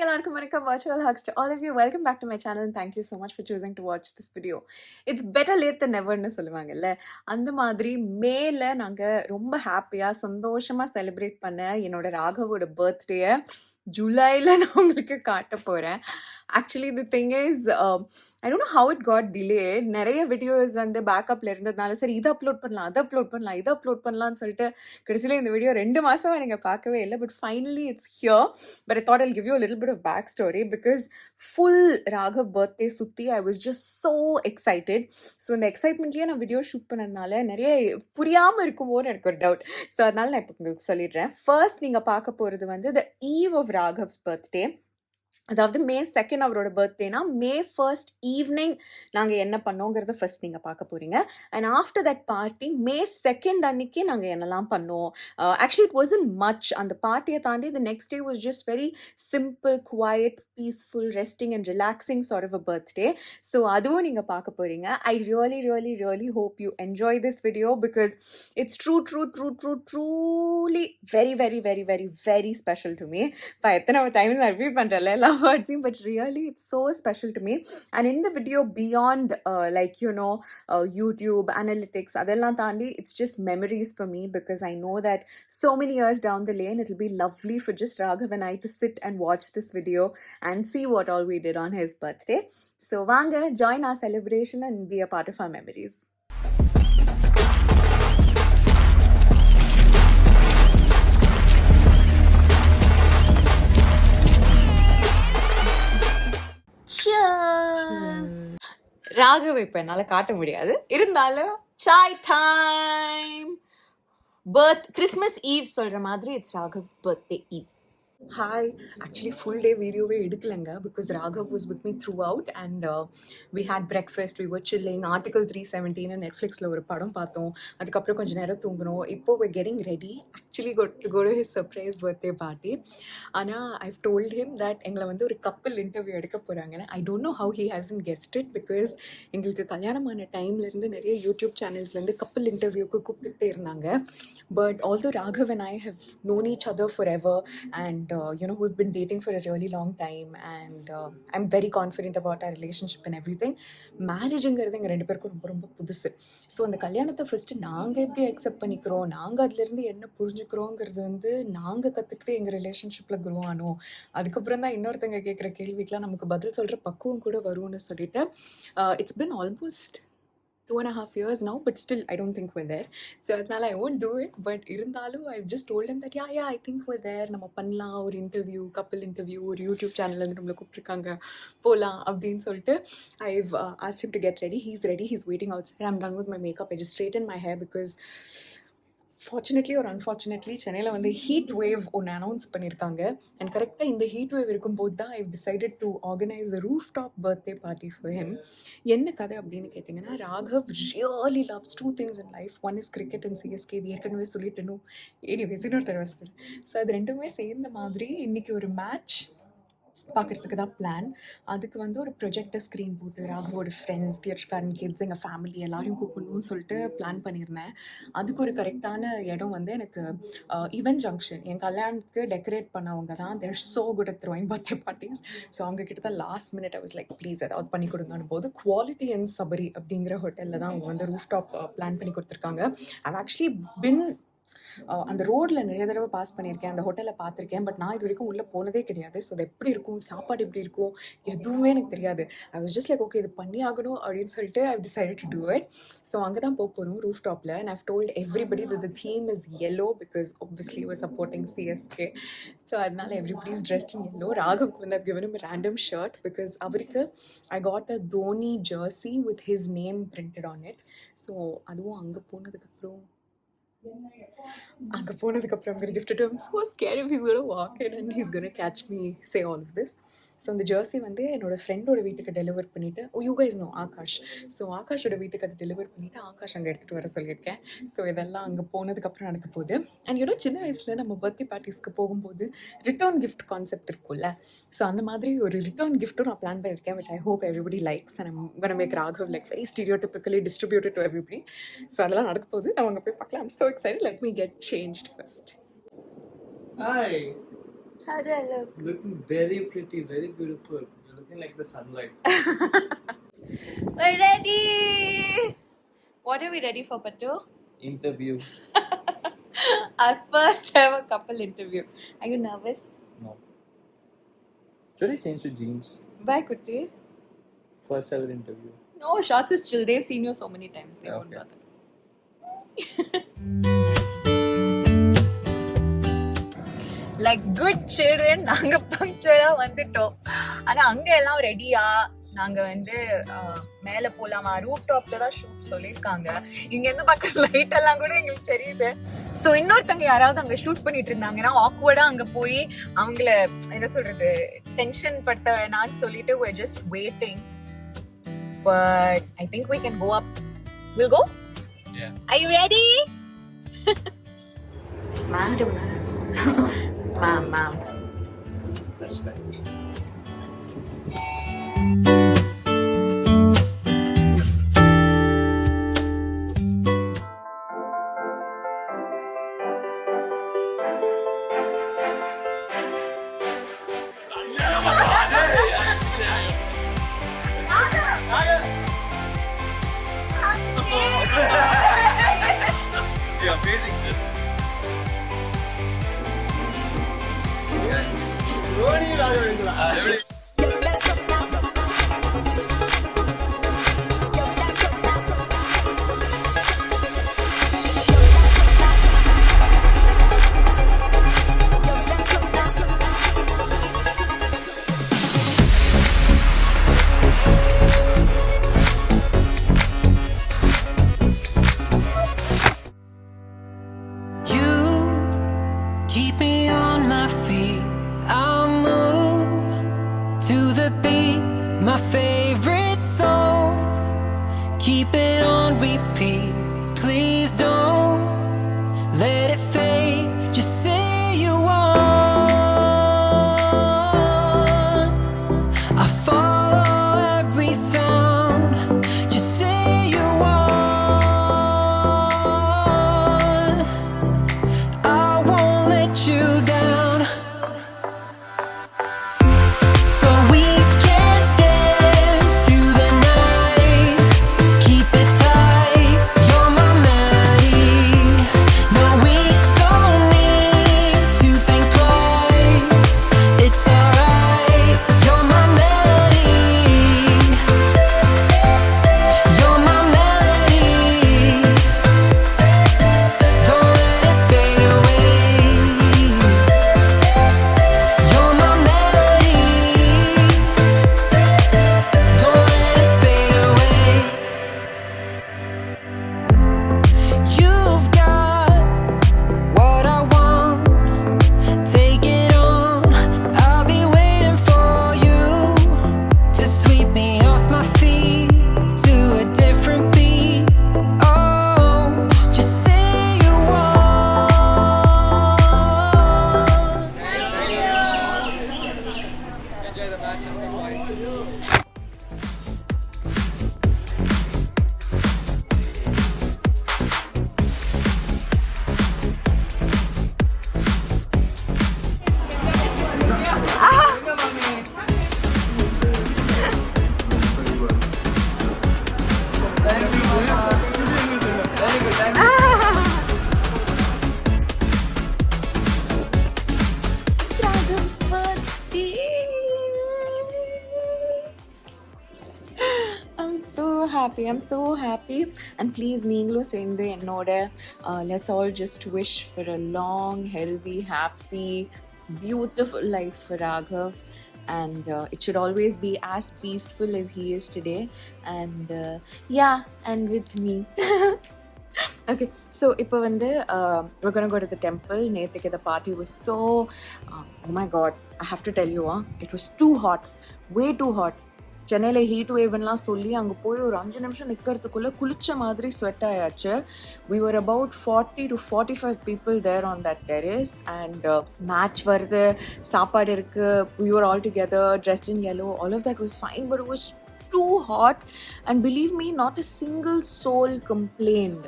எல்லாருக்கும் வணக்கம். Virtual hugs to all of you. Welcome back to my channel and thank you so much for choosing to watch this video. It's better late than neverன்னு சொல்லுவாங்கல்ல. அந்த மாதிரி மேல நாங்க ரொம்ப ஹாப்பியா சந்தோஷமா செலிப்ரேட் பண்ண என்னோட ராகவோட பர்த்டேயை ஜூலைல நான் உங்களுக்கு காட்ட போறேன். Actually the thing is I don't know how it got delayed. நிறைய வீடியோஸ் வந்து பேக்கப்ல இருந்ததுனால சரி இதை அப்லோட் பண்ணலாம் அதை அப்லோட் பண்ணலாம் இதை அப்லோட் பண்ணலாம்னு சொல்லிட்டு கடைசியில் இந்த வீடியோ 2 மாசமா நீங்கள் பார்க்கவே இல்லை. But finally it's here. But I thought I'll give you a little bit of back story because full Raghav birthday சுற்றி I was just so excited. So இந்த எக்ஸைட்மெண்ட்லேயே நான் வீடியோ ஷூட் பண்ணதுனால நிறைய புரியாமல் இருக்குமோன்னு எனக்கு ஒரு டவுட். ஸோ அதனால நான் இப்போ உங்களுக்கு சொல்லிடுறேன். ஃபர்ஸ்ட் நீங்கள் பார்க்க போகிறது வந்து த ஈவ் ஆஃப் ராகவ்ஸ் பர்த்டே. அதாவது May 2nd அவரோட பர்த்டேனா May 1st ஈவினிங் நாங்கள் என்ன பண்ணோங்கிறத ஃபர்ஸ்ட் நீங்கள் பார்க்க போறீங்க. And after that party May 2nd அன்னைக்கு நாங்கள் என்னெல்லாம் பண்ணோம். Actually it wasn't much. அந்த பார்ட்டியை தாண்டி the next day was just very simple, quiet, peaceful, resting and relaxing sort of a birthday. So அதுவும் நீங்கள் பார்க்க போறீங்க. I really hope you enjoy this video because it's truly very special to me. இப்போ எத்தனை டைமில் நான் review பண்ணுறேன் எல்லா வேர்ட்ஸையும், but really it's so special to me. And இந்த வீடியோ பியாண்ட் யூடியூப் அனலிட்டிக்ஸ் அதெல்லாம் தாண்டி it's just memories for me because I know that so many years down the lane it'll be lovely for just Raghav and I to sit and watch this video and see what all we did on his birthday. So vaanga join our celebration and be a part of our memories. Cheers. Raghav இப்போ என்னால் காட்ட முடியாது, இருந்தாலும் Sai time. Christmas eve சொல்கிற மாதிரி it's Raghav's birthday eve. Hi. Actually full day வீடியோவே எடுக்கலைங்க because Raghav was with me throughout and we had breakfast, we were chilling. Article 317 நெட்ஃப்ளிக்ஸில் ஒரு படம் பார்த்தோம். அதுக்கப்புறம் கொஞ்சம் நேரம் தூங்கினோம். இப்போ we're getting ready actually to go to his surprise birthday party. ஆனால் I've told him that எங்களை வந்து ஒரு கப்பல் இன்டர்வியூ எடுக்க போகிறாங்கன்னு. I don't know how he hasn't guessed it because எங்களுக்கு கல்யாணமான டைம்லேருந்து நிறைய யூடியூப் சேனல்ஸ்லேருந்து கப்பல் இன்டர்வியூக்கு கூப்பிட்டுட்டே இருந்தாங்க. But also Raghav and I have known each other forever and we've been dating for a really long time and I'm very confident about our relationship and everything. மேரேஜுங்கிறது எங்கள் 2 பேருக்கும் ரொம்ப ரொம்ப புதுசு. ஸோ அந்த கல்யாணத்தை ஃபஸ்ட்டு நாங்கள் எப்படி அக்செப்ட் பண்ணிக்கிறோம், நாங்கள் அதுலேருந்து என்ன புரிஞ்சுக்கிறோங்கிறது வந்து நாங்கள் கற்றுக்கிட்டு எங்கள் ரிலேஷன்ஷிப்பில் குரோ ஆனோம். அதுக்கப்புறம் தான் இன்னொருத்தங்க கேட்குற கேள்விக்கெலாம் நமக்கு பதில் சொல்கிற பக்குவம் கூட வரும்னு சொல்லிட்டு it's been almost 2.5 years now, but still I don't think we're there. So அதனால I won't do it. But இருந்தாலும் I've just told him that yeah I think we're there. நம்ம பண்ணலாம் ஒரு இன்டர்வியூ, கப்பல் இன்டர்வியூ, ஒரு யூடியூப் சேனல்லேருந்து நம்மளை கூப்பிட்ருக்காங்க, போகலாம் அப்படின்னு சொல்லிட்டு I've asked him to get ready. He's ready. He's waiting outside. I'm done with my makeup. I just straightened my hair because fortunately ஒரு அன்ஃபார்ச்சுனேட்லி சென்னையில் வந்து ஹீட் வேவ் ஒன்று அனௌன்ஸ் பண்ணியிருக்காங்க. அண்ட் கரெக்டாக இந்த ஹீட் வேவ் இருக்கும்போது தான் I decided to organise a roof top birthday party for him. என்ன கதை அப்படின்னு கேட்டிங்கன்னா, Raghav really loves 2 things in life. One is cricket and CSK. இது ஏற்கனவே சொல்லிட்டேனும். எனிவேஸ் இன்னொரு தடவை சொல்கிறேன். ஸோ அது ரெண்டுமே சேர்ந்த மாதிரி இன்றைக்கி ஒரு மேட்ச் பார்க்குறதுக்கு தான் பிளான். அதுக்கு வந்து ஒரு ப்ரொஜெக்டர் ஸ்க்ரீன் போட்டு ராகவோட ஃப்ரெண்ட்ஸ், தியேட்டர்காரன் கிட்ஸ், எங்கள் ஃபேமிலி எல்லாரையும் கூப்பிடணும்னு சொல்லிட்டு பிளான் பண்ணியிருந்தேன். அதுக்கு ஒரு கரெக்டான இடம் வந்து எனக்கு ஈவென்ட் ஜங்ஷன். என் கல்யாணத்துக்கு டெக்கரேட் பண்ணவங்க தான் they're so good at throwing birthday parties. So அவங்க கிட்ட தான் last minute I was like please ஏதாவது பண்ணி கொடுங்கன்னு போது குவாலிட்டி அண்ட் சபரி அப்படிங்கிற ஹோட்டலில் தான் அவங்க வந்து ரூஃப் டாப் பிளான் பண்ணி கொடுத்துருக்காங்க. ஐவ் ஆக்சுவலி பின் அந்த ரோடில் நிறைய தடவை பாஸ் பண்ணியிருக்கேன், அந்த ஹோட்டலில் பார்த்துருக்கேன். பட் நான் இது வரைக்கும் உள்ளே போனதே கிடையாது. ஸோ அது எப்படி இருக்கும், சாப்பாடு எப்படி இருக்கும், எதுவுமே எனக்கு தெரியாது. ஐ வாஸ் ஜஸ்ட் லைக் ஓகே இது பண்ணி ஆகணும் அப்படின்னு சொல்லிட்டு I decided to do it. So அங்கே தான் போகிறோம் ரூஃப் டாப்பில். And I've told everybody the theme is yellow because obviously we're supporting CSK. So அதனால everybody is dressed in yellow. ராகவுக்கு வந்து I've given him a random shirt because அவருக்கு I got a Dhoni jersey with his name printed on it. So அதுவும் அங்கே போனதுக்கப்புறம் I'm going to gift it to him. I'm so scared if he's going to walk in and he's going to catch me say all of this. So அந்த jersey வந்து என்னோடய ஃப்ரெண்டோட வீட்டுக்கு deliver பண்ணிவிட்டு you guys know Akash. So ஆகாஷோட வீட்டுக்கு அதை deliver பண்ணிவிட்டு ஆகாஷ் அங்கே எடுத்துகிட்டு வர சொல்லியிருக்கேன். ஸோ இதெல்லாம் அங்கே போனதுக்கப்புறம் நடக்க போகுது. அண்ட் சின்ன வயசில் நம்ம பர்த்டே பார்ட்டிஸ்க்கு போகும்போது ரிட்டர்ன் கிஃப்ட் கான்செப்ட் இருக்கும்ல. ஸோ அந்த மாதிரி ஒரு ரிட்டர்ன் கிஃப்ட்டும் நான் பிளான் பண்ணியிருக்கேன் which I hope everybody likes and I'm going to make Raghav like very stereotypically distributed to everybody. So அதெல்லாம் நடக்க போகுது. நம்ம அங்கே போய் பார்க்கலாம். I'm so excited. Let me get changed first. Hi. How do I look? Looking very pretty, very beautiful. You're looking like the sunlight. We're ready! What are we ready for, Pattu? Interview. Our first ever couple interview. Are you nervous? No. Should I change to jeans? Why, Kutti? First ever interview. No, shorts is chill. They've seen you so many times. They won't Okay. bother. Like good children, நாங்க பங்க்சுவலா வந்துட்டோம். ஆனா அங்க எல்லாம் ரெடியா நாங்க வந்து மேல போலாமா, ரூஃப் டாப்ல தான் ஷூட் சொல்லியிருக்காங்க. இங்க இருந்து பக்கம் லைட் எல்லாம் கூட எங்களுக்கு தெரியுது. ஸோ இன்னொருத்தவங்க யாராவது அங்க ஷூட் பண்ணிட்டு இருந்தாங்கன்னா ஆக்வர்டா அங்க போய் அவங்கள என்ன சொல்றது டென்ஷன் பட்ட வேணான்னு சொல்லிட்டு we're just waiting. But I think we can go up. We'll go? Yeah. Are you ready? Madam. Ma'am. Respect. You're amazing this. Keep me on my feet. I'll move to the beat, my favorite song. Keep it on repeat. Please don't let it fade. Just say you want. I follow every sound. Just say you want. I won't let you down. So we can dance through the night. Keep it tight. You're my melody. No, we don't need to think twice. It's alright. You're my melody. You're my melody. Don't let it fade away. You're my melody. Don't let it fade away. You've got what I want. Take it on. I'll be waiting for you to sweep me off my feet to a different beat. Oh, just say you want. Enjoy the match and bye. It's Raghav's birthday. I'm so happy. I'm so happy. And please, நீங்களும் சேர்ந்து என்னோட let's all just wish for a long, healthy, happy, beautiful life for Raghav. And it should always be as peaceful as he is today. And yeah, and with me. Okay, so இப்போ வந்து we're gonna go to the temple. நேத்துக்கு the party was so oh my god, I have to tell you, it was too hot, way too hot. சென்னையில் heat வேவ்லாம் சொல்லி அங்கே போய் ஒரு 5 நிமிஷம் நிற்கிறதுக்குள்ளே குளிச்ச மாதிரி ஸ்வெட் ஆயாச்சு. We were about 40 to 45 people there on that terrace. And match வருது, சாப்பாடு இருக்குது, we were all together dressed in yellow. All of that was fine, but it was too hot. And believe me, not a single soul complained.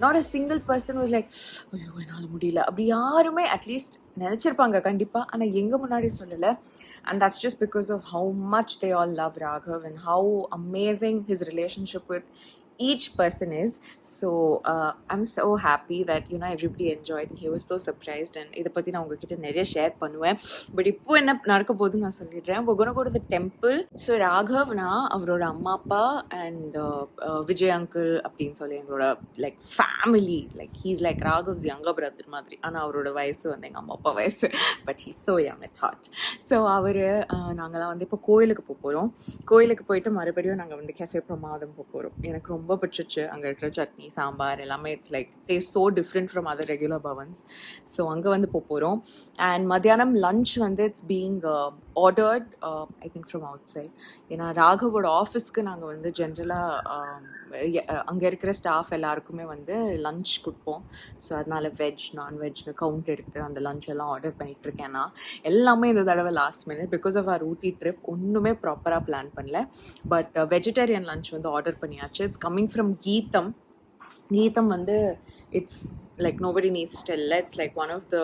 Not a single person was like, ஐயோ என்னால் முடியல. அப்படி யாருமே, at least நினச்சிருப்பாங்க கண்டிப்பாக, ஆனால் எங்கள் முன்னாடி சொல்லலை. And that's just because of how much they all love Raghav and how amazing his relationship with each person is. So I'm so happy that everybody enjoyed and he was so surprised. And இதை பற்றி நான் உங்ககிட்ட நிறைய share பண்ணுவேன். But இப்போ என்ன நடக்க போகுதுன்னு நான் சொல்லிடுறேன். we're going to go to the temple. So ராகவ்னா அவரோட அம்மா அப்பா அண்ட் விஜய் அங்கிள் அப்படின்னு சொல்லி எங்களோட like family, like he's like Raghav's younger brother மாதிரி. ஆனால் அவரோட வயசு வந்து எங்கள் அம்மா அப்பா வயசு, but he's so young at heart. So அவர் நாங்கள்லாம் வந்து இப்போ கோயிலுக்கு போகிறோம். கோயிலுக்கு போயிட்டு மறுபடியும் நாங்கள் வந்து கெஃபே பிரமாதம் போகிறோம். எனக்கு ரொம்ப பிடிச்சிச்சு அங்கே இருக்கிற சட்னி சாம்பார் எல்லாமே. It's like taste so different from other regular Bhavans. So அங்கே வந்து போகிறோம். அண்ட் மத்தியானம் லன்ச் வந்து it's being ordered I think from outside. ஏன்னா ராகவோட ஆஃபீஸ்க்கு நாங்கள் வந்து ஜென்ரலாக அங்கே இருக்கிற ஸ்டாஃப் எல்லாருக்குமே வந்து லன்ச் கொடுப்போம். ஸோ அதனால வெஜ் நான்வெஜ்னு கவுண்ட் எடுத்து அந்த லன்ச் எல்லாம் ஆர்டர் பண்ணிகிட்ருக்கேன். நான் எல்லாமே இந்த தடவை last minute because of our Ooty trip ஒன்றுமே ப்ராப்பராக பிளான் பண்ணல. பட் வெஜிடேரியன் லன்ச் வந்து ஆர்டர் பண்ணியாச்சு. It's coming from Geetham. Geetham வந்து it's like nobody needs to tell, it's like one of the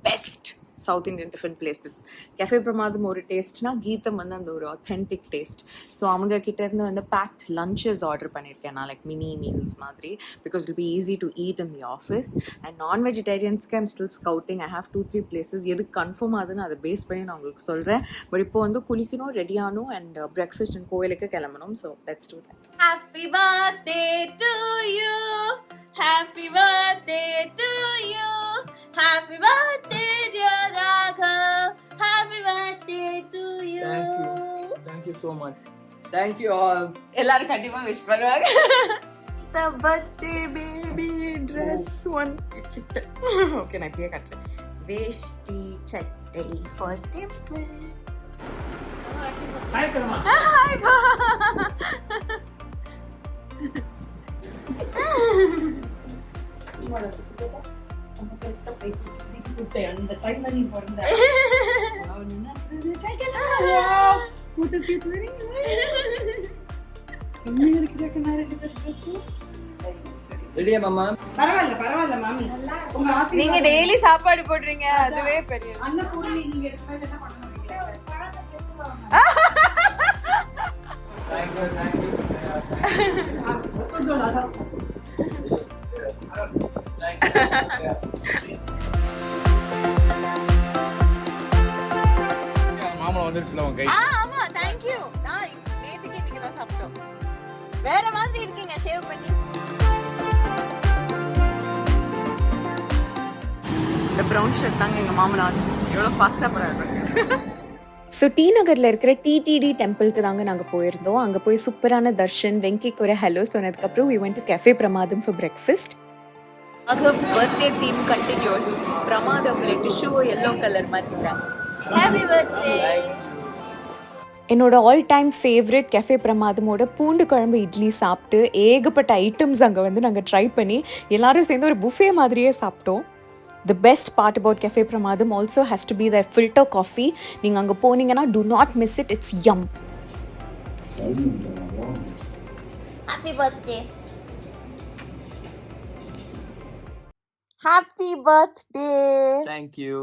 best South Indian different places. Cafe பிரமாதம் ஒரு டேஸ்ட்னா கீதம் வந்து அந்த ஒரு ஆத்தென்டிக் டேஸ்ட். ஸோ அவங்க கிட்டேருந்து வந்து பேக்ட் லன்ச்சஸ் ஆர்டர் பண்ணியிருக்கேன் நான், லைக் மினி மீல்ஸ் மாதிரி, because it be easy to eat in the office. And நான் வெஜிடேரியன்ஸ்க்கு I'm still scouting. I have 2-3 places. எது கன்ஃபார்ம் ஆகுதுன்னு அதை பேஸ் பண்ணி நான் உங்களுக்கு சொல்கிறேன். பட் இப்போ வந்து குளிக்கணும், ரெடியாகணும் அண்ட் பிரேக்ஃபாஸ்ட் அண்ட் கோயிலுக்கு கிளம்பணும். So let's do that. Happy birthday to you, happy birthday to you, happy birthday dear Raghav, happy birthday to you. Thank you so much. Thank you all. எல்லாரும் கண்டிப்பா wish பண்ணுவாங்க. the birthday baby dress one chitta. Okay நான் இப்படியே கட்டுறேன். வேஷ்டி சட்டை for temple. Hi Karma. Hi ba. அந்த டைம்ல நீ பிறந்த ரெடியா மாமா? பரவாயில்ல மாமி. நீங்க டெய்லி சாப்பாடு போடுறீங்க, அதுவே பெரிய அன்னபூர்ணி நீங்க என்ன பண்ணுவீங்க? மாமா வந்துருச்சுல உங்க கை. ஆமா thank you. நான் நேத்துக்கு இன்னைக்கு தான் சாப்பிட்டோம். வேற மாதிரி இருக்கீங்க ஷேவ் பண்ணி. இந்த ப்ரௌன் ஷர்ட் தாங்க எங்க மாமனார் எவ்வளவு ஃபாஸ்டா போறாரு. ஸோ டி நகரில் இருக்கிற டிடிடி டெம்பிளுக்கு தாங்க நாங்கள் போயிருந்தோம். அங்கே போய் சூப்பரான தர்ஷன் வெங்கிக்கு ஒரு ஹலோ சொன்னதுக்கப்புறம் we went to Cafe பிரமாதம் for breakfast. Raghav's birthday theme continues. பிரமாதம்ல டிஷ்யூ yellow கலர் மாத்திட்டேன். Happy birthday. என்னோட ஆல் டைம் ஃபேவரட் கெஃபே பிரமாதமோட பூண்டு குழம்பு இட்லி சாப்பிட்டு ஏகப்பட்ட ஐட்டம்ஸ் அங்கே வந்து நாங்கள் ட்ரை பண்ணி எல்லாரும் சேர்ந்து ஒரு புஃபே மாதிரியே சாப்பிட்டோம். The best part about Cafe Pramadam also has to be their filter coffee. நீங்க அங்க போனீங்கன்னா do not miss it. It's yum. Happy birthday. Happy birthday. Thank you.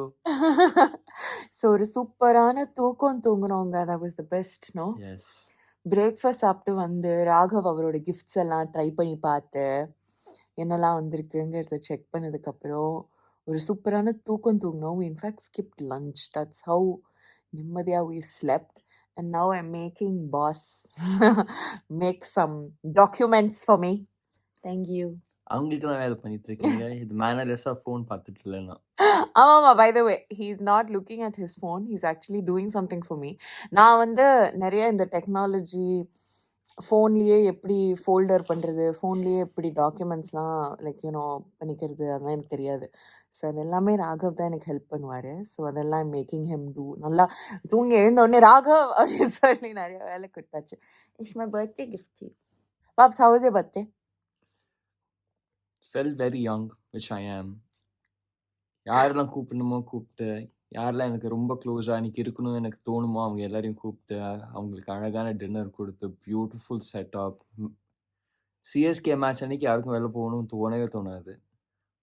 So ஒரு சூப்பரான தூக்கம் தூங்குனோங்க. That was the best, no? Yes. Breakfast சாப்பிட்டு வந்து ராகவ் அவரோட gifts எல்லாம் ட்ரை பண்ணி பார்த்து என்னெல்லாம் வந்திருக்குங்கிறத செக் பண்ணதுக்கப்புறம் ஒரு சூப்பரான தூக்கம் தூங்கினோம். We in fact skipped lunch. That's how நிம்மதியா we slept. And now I'm making boss make some documents for me. Thank you. அவங்களுக்கு தான் வேலை பண்ணிட்டு இருக்கீங்க. இது மேனர்லெஸ்ஸா ஃபோன் பார்த்துட்டு இல்லைன்னா ஆமாம்மா, by the way, he's not looking at his phone. He's actually doing something for me. நான் வந்து நிறைய இந்த டெக்னாலஜி ஃபோன்லேயே எப்படி ஃபோல்டர் பண்ணுறது, ஃபோன்லேயே எப்படி டாக்குமெண்ட்ஸ்லாம் லைக் பண்ணிக்கிறது, அதெல்லாம் எனக்கு தெரியாது. ஸோ அது எல்லாமே ராகவ் தான் எனக்கு ஹெல்ப் பண்ணுவார். ஸோ அதெல்லாம் மேக்கிங் ஹெம் டூ. நல்லா தூங்கி எழுந்த உடனே ராகவ் அப்படின்னு சொல்லி நிறைய வேலை கொடுத்தாச்சு. It's my birthday gift. Pops, how is your birthday? Feel very young which I am. யாரெல்லாம் கூப்பிடணுமோ கூப்பிட்டு, யாரெல்லாம் எனக்கு ரொம்ப க்ளோஸாக எனக்கு இருக்கணும்னு எனக்கு தோணுமோ அவங்க எல்லாரையும் கூப்பிட்டு அவங்களுக்கு அழகான டின்னர் கொடுத்து பியூட்டிஃபுல் செட்டப். சிஎஸ்கே மேட்ச் அன்னைக்கு யாருக்கும் வெளில போகணும்னு தோணவே தோணாது.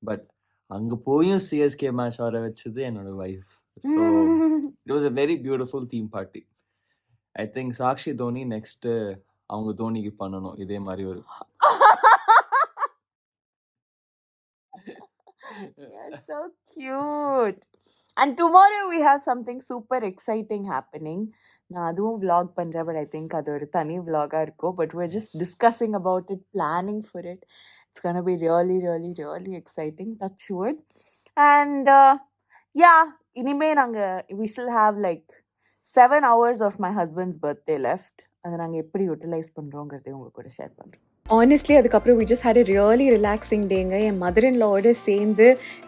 பட் அங்க போயும் சிஎஸ்கே மேட்ச் வர வச்சது என்னோட wife. So it was a very beautiful theme party. I think Sakshi Dhoni next அவங்க தோனிக்கு பண்ணணும் இதே மாதிரி ஒரு You're so cute. And tomorrow we have something super exciting happening. நான் அதுவும் vlog பண்றேன், but I think அது ஒரு தனி vlog-ஆ இருக்கும். But we're just discussing about it, planning for it. It's gonna be really, really, really exciting. Touch wood. And yeah, இனிமே நாங்க we still have like 7 hours of my husband's birthday left. அதை நாங்க எப்படி utilise பண்றோங்கிறதையும் உங்க கூட share பண்றோம். Honestly அதுக்கப்புறம் we just had a really relaxing டேங்க. என் மதர் இன் லாவோட சேர்ந்து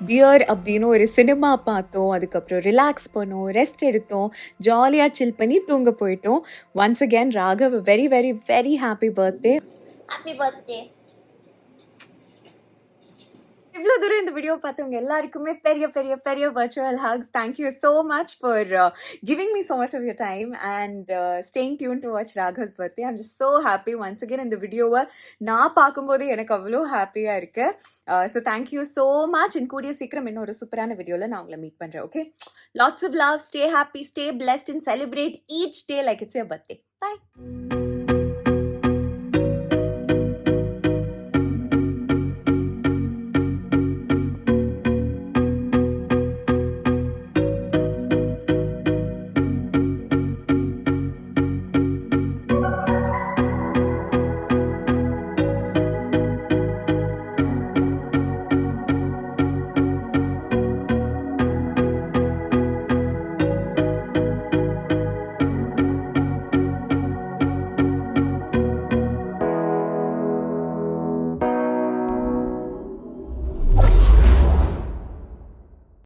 டியர் அப்படின்னு ஒரு சினிமா பார்த்தோம். அதுக்கப்புறம் ரிலாக்ஸ் பண்ணோம், ரெஸ்ட் எடுத்தோம், ஜாலியாக சில் பண்ணி தூங்க போயிட்டோம். Once again Raghav very very very happy birthday. Happy birthday. இவ்வளோ தூரம் இந்த வீடியோ பார்த்தவங்க எல்லாருக்குமே பெரிய பெரிய பெரிய virtual hugs. Thank you so much for giving me so much of your time and staying tuned to watch Raghav's birthday. I'm just so happy. Once again இந்த வீடியோவை நான் பார்க்கும்போது எனக்கு அவ்வளோ ஹாப்பியாக இருக்கு. So thank you so much. இன் கூடிய சீக்கிரம் இன்னும் ஒரு சூப்பரான வீடியோவில் நான் உங்களை மீட் பண்ணுறேன். Okay, lots of love, stay happy, stay blessed and celebrate each day like it's your birthday. Bye.